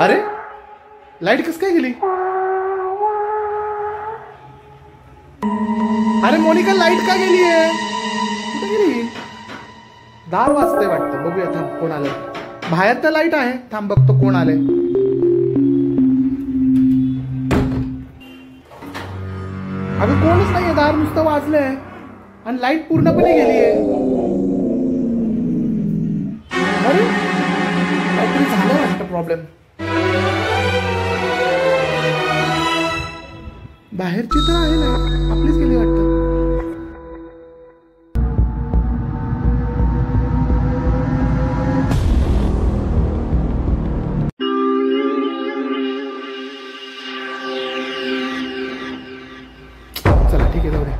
अरे लाईट कस काय गेली? अरे मोनिका लाईट का गेली आहे? कुठे गेली? दार वाजते वाटतं. बघूया थांब कोण आलंय. बाहेर तर लाईट आहे. थांब बघतो कोण आलंय. अगं कोणच नाहीये. दार नुसतं वाजलंय आणि लाईट पूर्णपणे गेली आहे. अरे काहीतरी झालं वाटतं प्रॉब्लेम. बाहेरची तर आहे ना, आपलीच गेली वाटतं. चला ठीक आहे जाऊ दे.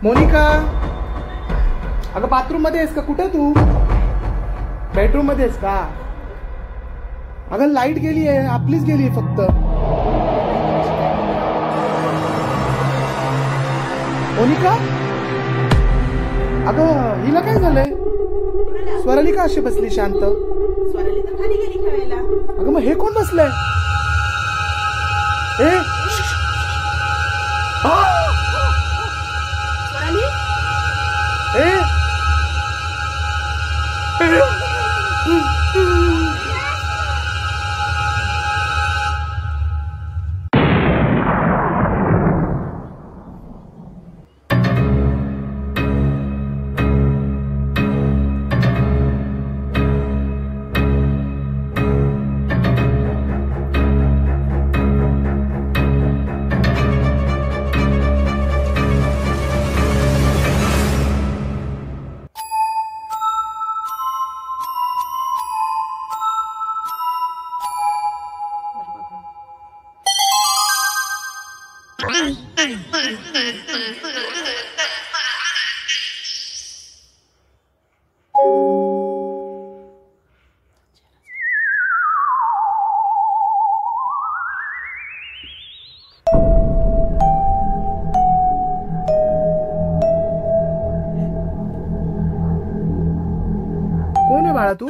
मोनिका अगं बाथरूम मध्ये आहेस का? कुठे तू? बेडरूम मध्ये आहेस का? अगं लाईट गेली आहे, आपलीच गेली आहे फक्त. मोनिका अगं हिला काय झालंय? स्वराली का अशी बसली शांत? स्वराली तर खाली गेली खेळायला. अगं मग हे कोण बसलंय? ए स्वराली ए कोण आहे बाळा तू?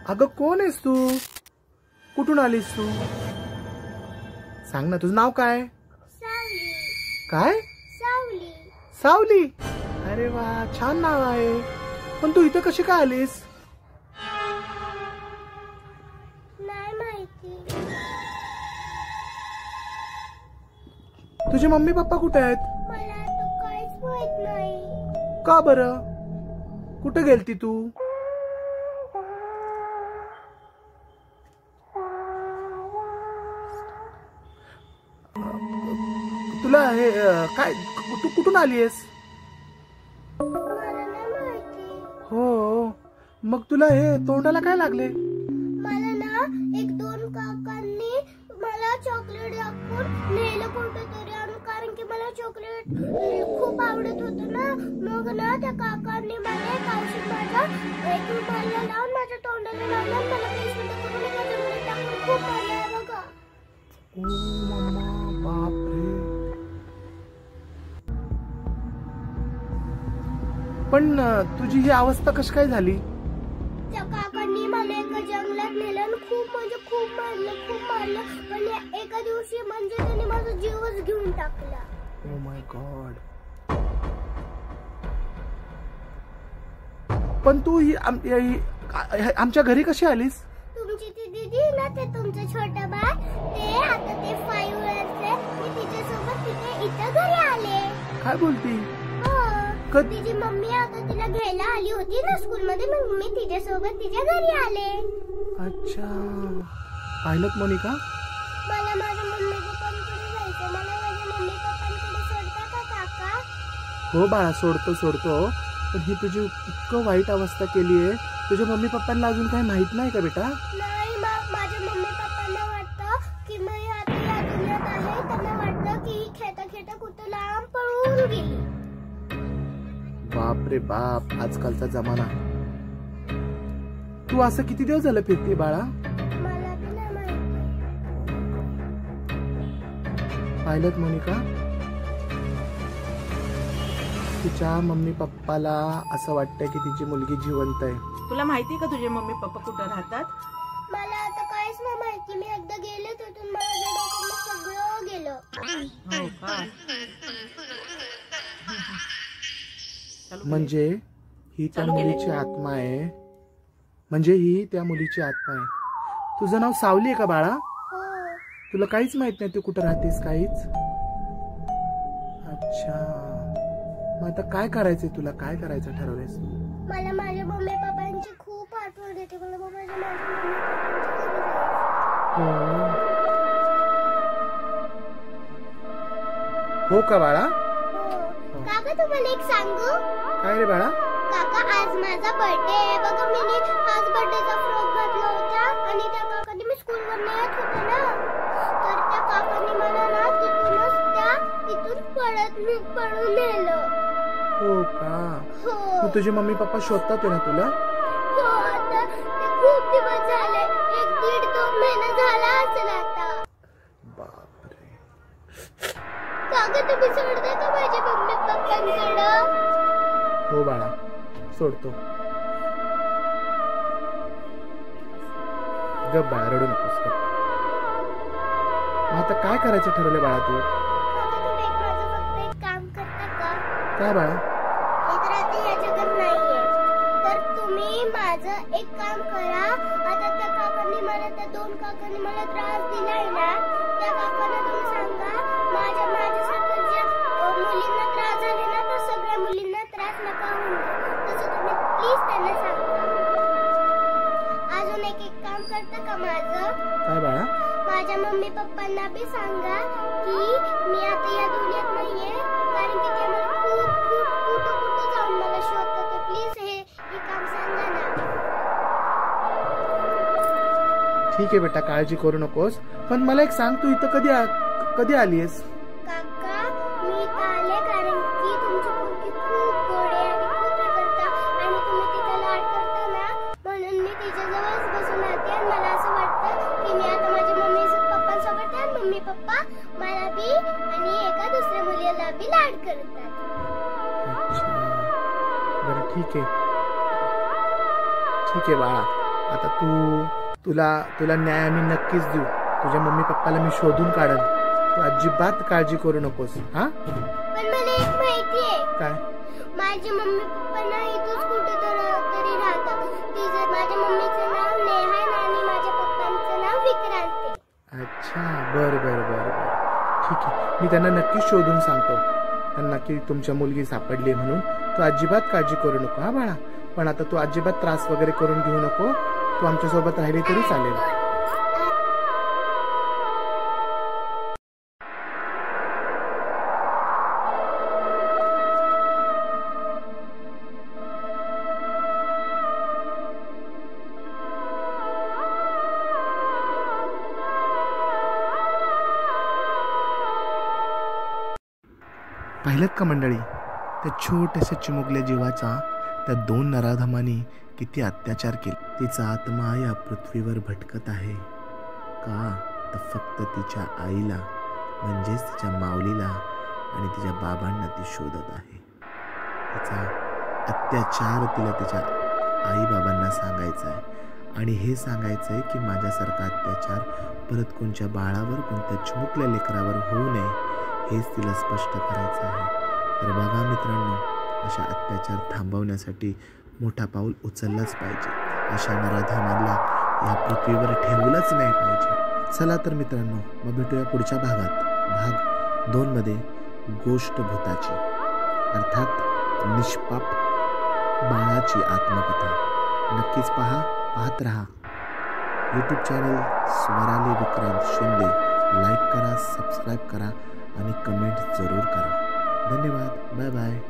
अगं कोण आहेस तू? कुठून आलीस तू? सांग ना, तुझं नाव काय? काय? सावली. अरे वा, छान नाव आहे. पण तू इथं कशी काय आलीस? नाही माहिती. तुझे मम्मी पप्पा कुठे आहेत? मला तो काहीच माहित नाही. का बरं? कुठे गेलती तू? तुला हे काय, तू कुठून आलीयस? मला नाही माहिती. हो, मग तुला हे तोंडाला काय लागले? मला ना एक दोन काकांनी मला चॉकलेट दाखवून नेलं कुठेतरी, आणि कारण की मला चॉकलेट खूप आवडत होतं ना, मग ना त्या काकांनी मला एक औषध माझ्या एक रुमाला लावून माझ्या तोंडाला लावलं आणि मला पेशंट करून एका जमिनीत टाकून खूप मारलं बघा. ओ मम्मा, बापरे. पण तुझी ही अवस्था कशी काय झाली? त्या काकांनी मला एका जंगलात नेलं आणि खूप म्हणजे खूप मारलं. पण एका दिवशी म्हणजे त्यांनी माझा जीवच घेऊन टाकला. Oh my God. पण तू आमच्या घरी कशी आलीस? तुमची ती दीदी ना, ते तुमचं छोटं बाळ, ते आता ते 5 इयर्सचे, मी तिच्यासोबत तिथे इथं घरी आले. काय बोलती? हो, तिची मम्मी आता तिला घ्यायला आली होती ना स्कूलमध्ये, मग मी तिच्यासोबत तिच्या घरी आले. अच्छा, पाहिलं मोनिका? मला माझ्या मम्मी पप्पांकडे जायचं. मला माझ्या मम्मी पप्पांकडे सोडता का काका? हो बाळा, सोडतो. पण ही तुझी इतकं वाईट अवस्था केली आहे. तुझ्या मम्मी पप्पांना अजून काही माहित नाही का बेटा? नाही, माझ्या मम्मी पप्पांना वाटतं की मी आता या दुनियात आहे. त्यांना वाटतं की ही खेळता कुठं लांब पळून गेली. बाप रे बाप, आजकालचा जमाना. तू असं किती दिवस झालं फिरते बाळा? मला बी नाही माहिती. पाहिलं मोनिका? तिच्या मम्मी पप्पाला असं वाटतंय की तिची मुलगी जिवंत आहे. तुला माहितीये का तुझे मम्मी पप्पा कुठं राहतात? मला आता काहीच नाही माहिती. मी एकदा गेले तिथून माझ्या डोक्यात सगळं गेलं. हो का? म्हणजे ही त्या मुलीची आत्मा आहे. म्हणजे ही त्या मुलीची आत्मा आहे. तुझं नाव सावली आहे का बाळा? हो. तुला काहीच माहित नाही तू कुठं राहतेस? काहीच? अच्छा, मग आता काय करायचंय तुला? काय करायचं ठरवलंयस? मला माझ्या मम्मी पप्पांची खूप आठवण येते. मला माझ्या मम्मी पप्पांची हो का बाळा? हो. काका तुम्हाला एक सांगू? काय रे बाळा? काका आज माझा बर्थडे आहे बघा. मी आज बर्थडेचा फ्रॉक घातला होता आणि त्या काकांनी मी स्कूलवर येत होते ना, तर त्या काकांनी मला ना तिथून पळून नेलं. हो का? हो. मग तुझे मम्मी पप्पा शोधतात ना तुला? हो. आता ते खूप दिवस झाले. 1-1.5-2 महिना झाला असेल आता. बापरे. काका तुम्ही सोडता का माझ्या मम्मी पप्पांकडं? हो बाळा, सोडतो. गप बाळा, रडू नकोस. मग आता काय करायचं ठरवलं बाळा तू? काका तुम्ही माझं फक्त एक काम करता का? काय बाळा? मी तर आता या जगात नाहीये, तर तुम्ही माझं एक काम करा. आता त्या काकांनी मला, त्या 2 काकांनी मला त्रास दिलाय ना, त्या काकांना तुम्ही सांगा माझ्यासारख्या ज्या मुलींना त्रास झाले ना, तर सगळ्या मुलींना त्रास नका होऊ दे. तसं तुम्ही प्लीज त्यांना सांगा. अजून एक काम करता का माझं? काय बाळा? माझ्या मम्मी पप्पांना बी सांगा की मी आता या दुनियेत नाहीये, कारण की ते मला खूप कुठं जाऊन मला शोधतात. तर प्लीज हे काम सांगा ना. ठीक आहे बेटा, काळजी करू नकोस. पण मला एक सांग, तू इथं कधी आलीयस? काका मी इथं आले कारण की तुमची मुलगी खूप गोड आहे आणि खूप हे करता आणि तुम्ही तिचा लाड करता ना, म्हणून मी तिच्याजवळच बसून राहते. आणि मला असं वाटतं की मी आता माझ्या मम्मी पप्पांसोबत आहे. मम्मी पप्पा मला बी आणि एका दुसऱ्या मुलीला बी लाड करतात. अच्छा, बरं ठीक आहे बाळा. आता तुला न्याय आम्ही नक्कीच देऊ. तुझ्या मम्मी पप्पाला मी शोधून काढन. तू अजिबात काळजी करू नकोस. हा, पण मला एक माहिती आहे. काय? माझे मम्मी पप्पा ना इथंच कुठेतरी राहतात. माझ्या मम्मीचं नाव नेहा आणि माझ्या पप्पांचं नाव विक्रांत. अच्छा, बर ठीक आहे. मी त्यांना नक्कीच शोधून सांगतो त्यांना की तुमच्या मुलगी सापडली म्हणून. तू अजिबात काळजी करू नको. हा बाळा, पण आता तू अजिबात त्रास वगैरे करून घेऊ नको. तू आमच्यासोबत राहिली तरी चालेल. पाहिलं का मंडळी, त्या छोट्याशा चिमुकल्या जीवाचा त्या 2 नराधमांनी किती अत्याचार केले. तिचा आत्मा या पृथ्वीवर भटकत आहे का? तर फक्त तिच्या आईला, म्हणजेच तिच्या माऊलीला आणि तिच्या बाबांना ती शोधत आहे. तिचा अत्याचार तिला तिच्या आईबाबांना सांगायचा आहे. आणि हे सांगायचं आहे की माझ्यासारखा अत्याचार परत कोणत्या बाळावर, कोणत्या चिमुकल्या लेकरावर होऊ नये, हेच तिला स्पष्ट करायचं आहे. तर बघा मित्रांनो, अशा अत्याचार थांबवण्यासाठी मोठा पाऊल उचललाच पाहिजे. अशा नराधमांना या पृथ्वीवर ठेवलंच नाही पाहिजे. चला तर मित्रांनो, मग भेटूया पुढच्या भागात, भाग 2 मध्ये, गोष्ट भूताची, अर्थात निष्पाप बाळाची आत्मकथा. नक्कीच पाहत रहा. YouTube channel Swarali Vikrant Shinde. Like करा, सबस्क्राईब करा आणि कमेंट जरूर करा. धन्यवाद. Bye bye.